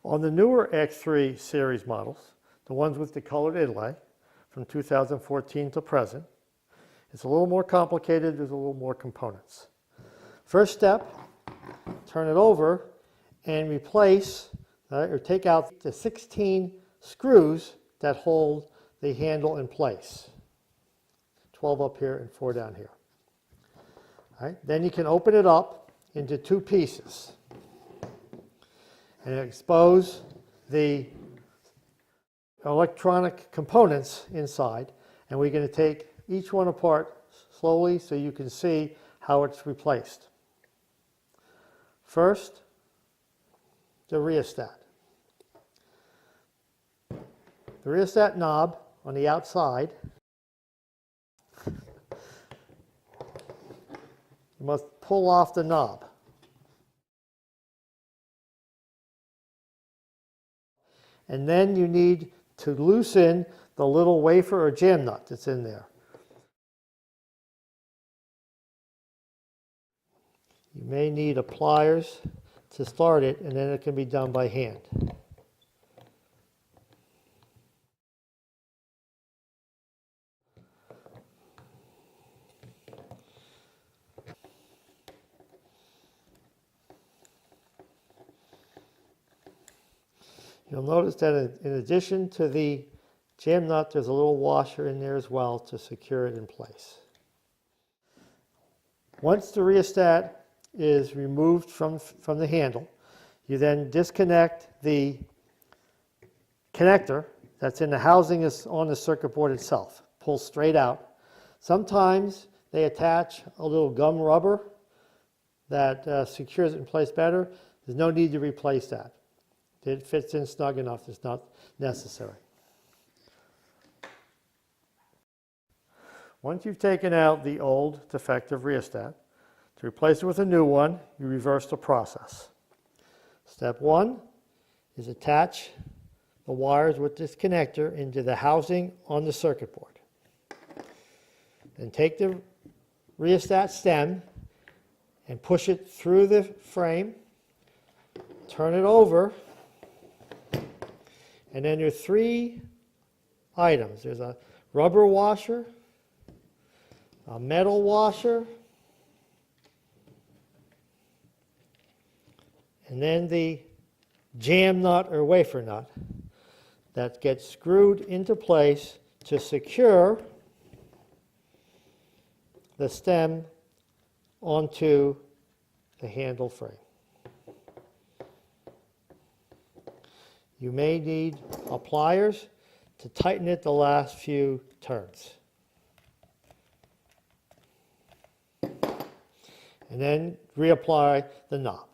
On the newer X3 series models, the ones with the colored inlay from 2014 to present, it's a little more complicated, there's a little more components. First step, turn it over and replace or take out the 16 screws that hold the handle in place. 12 up here and 4 down here. All right, then you can open it up into 2 pieces and expose the electronic components inside, and we're going to take each one apart slowly so you can see how it's replaced. First, the rheostat. The rheostat knob on the outside, you must pull off the knob. And then you need to loosen the little wafer or jam nut that's in there. You may need a pliers to start it, and then it can be done by hand. You'll notice that in addition to the jam nut, there's a little washer in there as well to secure it in place. Once the rheostat is removed from the handle, you then disconnect the connector that's in the housing is on the circuit board itself. Pull straight out. Sometimes they attach a little gum rubber that secures it in place better. There's no need to replace that. It fits in snug enough, it's not necessary. Once you've taken out the old defective rheostat, to replace it with a new one, you reverse the process. Step 1 is attach the wires with this connector into the housing on the circuit board. Then take the rheostat stem and push it through the frame, turn it over, and then there are 3 items. There's a rubber washer, a metal washer, and then the jam nut or wafer nut that gets screwed into place to secure the stem onto the handle frame. You may need pliers to tighten it the last few turns. And then reapply the knob.